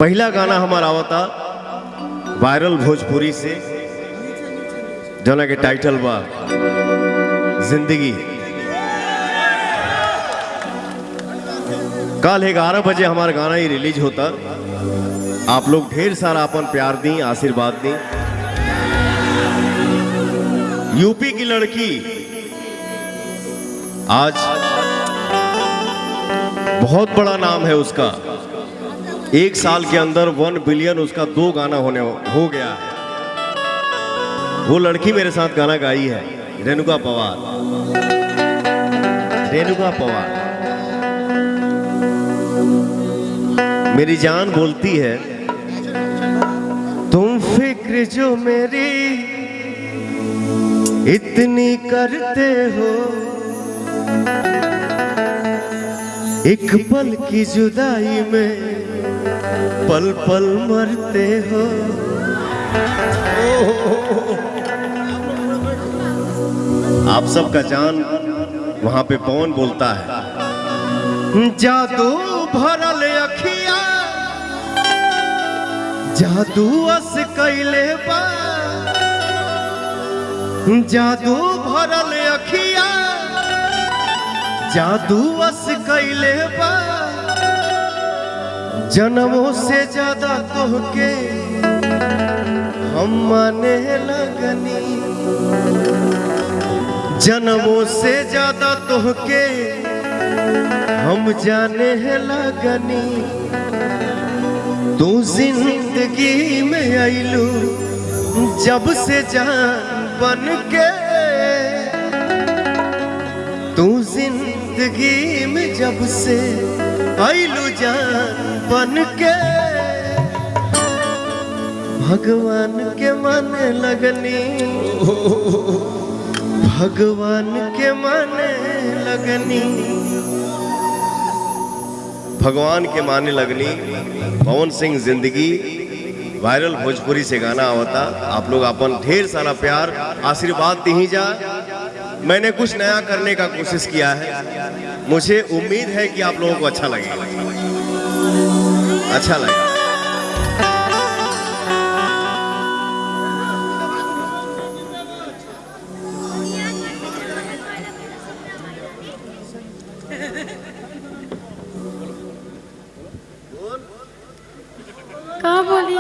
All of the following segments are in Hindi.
पहला गाना हमारा आवता वायरल भोजपुरी से जना के टाइटल बा जिंदगी। कल 11 बजे हमारा गाना ही रिलीज होता। आप लोग ढेर सारा अपन प्यार दी, आशीर्वाद दी। यूपी की लड़की आज बहुत बड़ा नाम है उसका। 1 साल के अंदर 1 बिलियन उसका 2 गाना हो गया है। वो लड़की मेरे साथ गाना गाई है, रेणुका पवार। रेणुका पवार मेरी जान बोलती है, तुम फिक्र जो मेरी इतनी करते हो, एक पल की जुदाई में पल पल मरते हो। आप सबका जान वहां पे पवन बोलता है, जादू भरल अखिया जादू अस कैले बा, जादू भरल अखिया जादू अस कैले बा, जन्मों से ज्यादा तोहके हम माने लगनी, जन्मों से ज्यादा तोहके हम जाने लगनी। तू जिंदगी में आइलू जब से जान बन के, तू जिंदगी में जब से आइलू जान बन के, भगवान के माने लगनी, भगवान के माने लगनी, भगवान के माने लगनी। पवन सिंह जिंदगी वायरल भोजपुरी से गाना आवता। आप लोग अपन ढेर सारा प्यार आशीर्वाद दी जा। मैंने कुछ नया करने का कोशिश किया है, मुझे उम्मीद है कि आप लोगों को अच्छा लगेगा, अच्छा लगेगा। का बोली?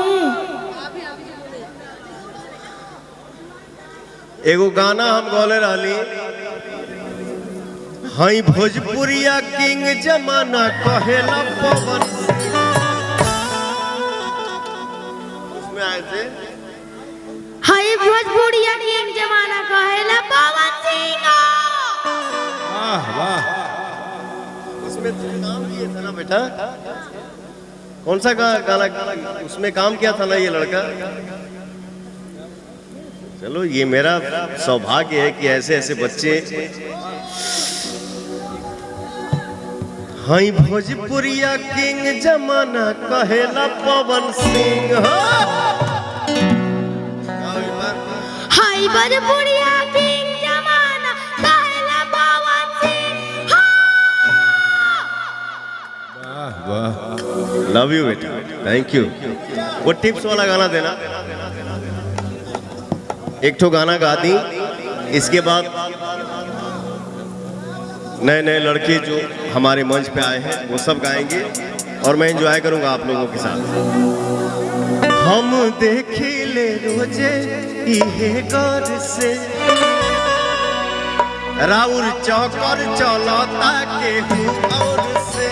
एगो गाना हम गौले रहली, हई भोजपुरिया किंग जमाना कहेला पवन। उसमें आए थे हाय भोजपुरिया किंग जमाना कहेला पवन सिंह। वाह वाह। उसमें तुम काम किए थे ना बेटा? कौन सा गाना उसमें काम किया था ना ये लड़का? चलो ये मेरा सौभाग्य है कि ऐसे ऐसे बच्चे। हाय भोजपुरिया किंग जमाना कहेला पवन सिंह। हाय भोजपुरिया किंग जमाना कहेला पवन सिंह। वाह वाह, लव यू बेटा, थैंक यू। वो टिप्स वाला गाना देना। एक ठो गाना गा दी, इसके बाद नए नए लड़के जो हमारे मंच पे आए हैं वो सब गाएंगे और मैं एंजॉय करूंगा आप लोगों के साथ। हम देखी ले रोजे इहे गौर से, राउर चौकर चलता केहू और से।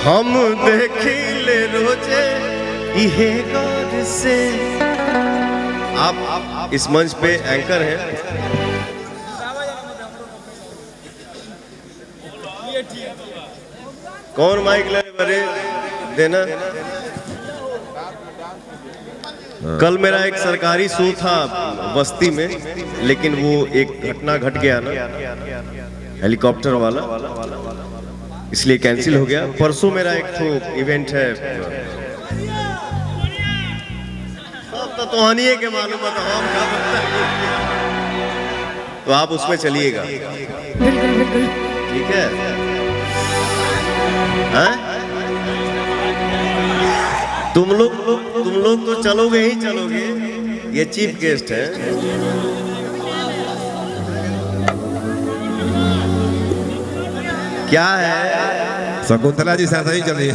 हम देखी ले रोजे इहे गौर से। आप इस मंच पे एंकर हैं। कौन माइक ले बरे देना? कल मेरा एक सरकारी शो था बस्ती में, लेकिन वो एक घटना घट गया ना, हेलीकॉप्टर वाला, इसलिए कैंसिल हो गया। परसों मेरा एक तो इवेंट है, तो हानिए के मालूम है, तो हम क्या बताएं। तो आप उसमें चलिएगा, बिल्कुल बिल्कुल ठीक है? हैं? तुम लोग तो चलोगे ही चलोगे, ये चीफ गेस्ट है। क्या है? शकुंतला जी साथ ही चलिए।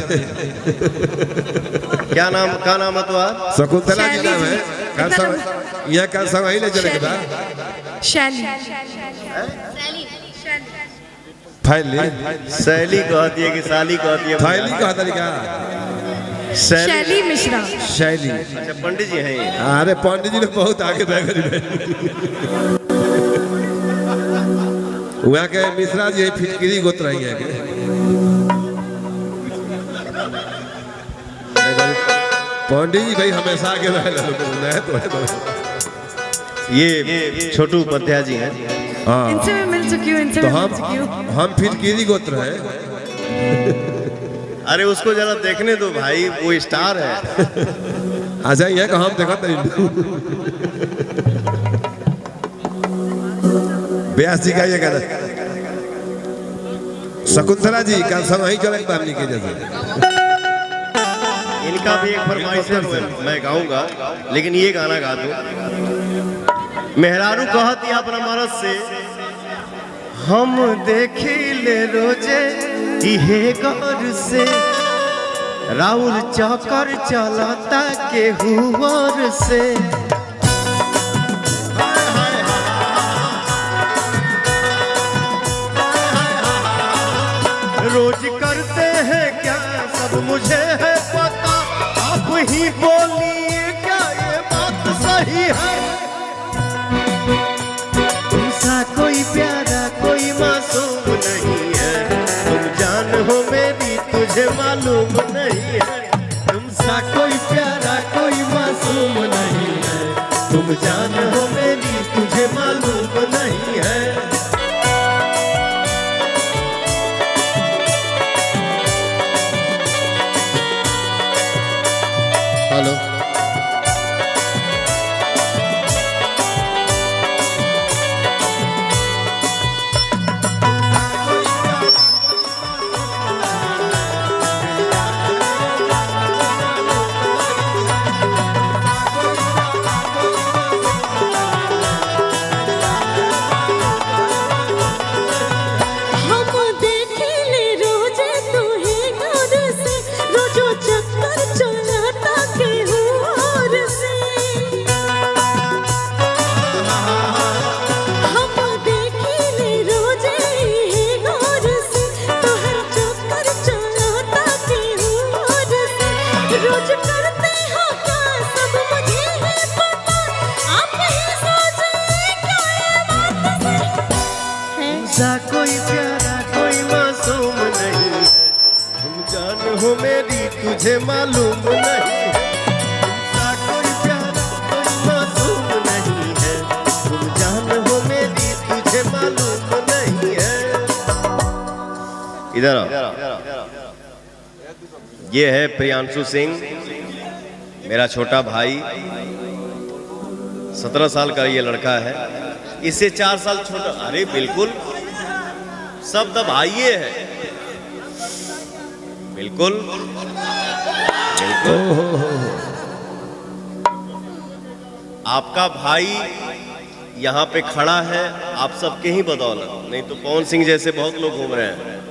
क्या नाम है तुम्हारा? शकुंतला जी नाम है। कल सब यह कल सब वही ले चलेंगे बा। शैली फैली शैली कहती है कि साली कहती है? फैली कहा तरीका शैली मिश्रा। शैली। अच्छा पंडित जी हैं ये। अरे पंडित जी ने बहुत आगे वहाँ के मिश्रा जी फिटकिरी गोत रही है पंडित जी भाई हमेशा आगे रहे तो ये छोटू उपाध्याय जी हैं। हाँ इनसे मैं मिल चुकी हूँ, इनसे तो मैं मिल चुकी हूँ। हम फिटकिरी गोत्र है। अरे उसको जरा देखने दो भाई, वो स्टार है। अच्छा ये हम देखा तरी ब्यास जी का ये कहना शकुंतला जी कल सब वही चले बामनी के जैसे। इनका भी एक फरमाइश है, मैं गाऊंगा, लेकिन ये गाना गा दो। मेहरारू कहती अपना मरद से, हम देखी ले रोजे इहे गौर से, राउर चौकर चलता के हुआर से। रोज करते हैं क्या सब मुझे है पता, आप ही बोलिए क्या ये बात सही है? तुमसा कोई प्यारा कोई मासूम नहीं है, तुम जान हो मेरी तुझे मालूम नहीं है। तुमसा कोई प्यारा कोई मासूम नहीं है, तुम जान हो मेरी तुझे मालूम नहीं है। हेलो कोई प्यारा कोई मासूम नहीं है, तुम जान हो मेरी तुझे मालूम नहीं है। तुमसा कोई प्यारा कोई मासूम नहीं है, तुम जान हो मेरी तुझे मालूम नहीं है। इधर आओ। ये है प्रियांशु सिंह, मेरा छोटा भाई। 17 साल का ये लड़का है, इससे 4 साल छोटा। अरे बिल्कुल सब तो भाइये है, बिल्कुल बिल्कुल। आपका भाई यहाँ पे खड़ा है आप सबके ही बदौलत, नहीं तो पवन सिंह जैसे बहुत लोग घूम रहे हैं।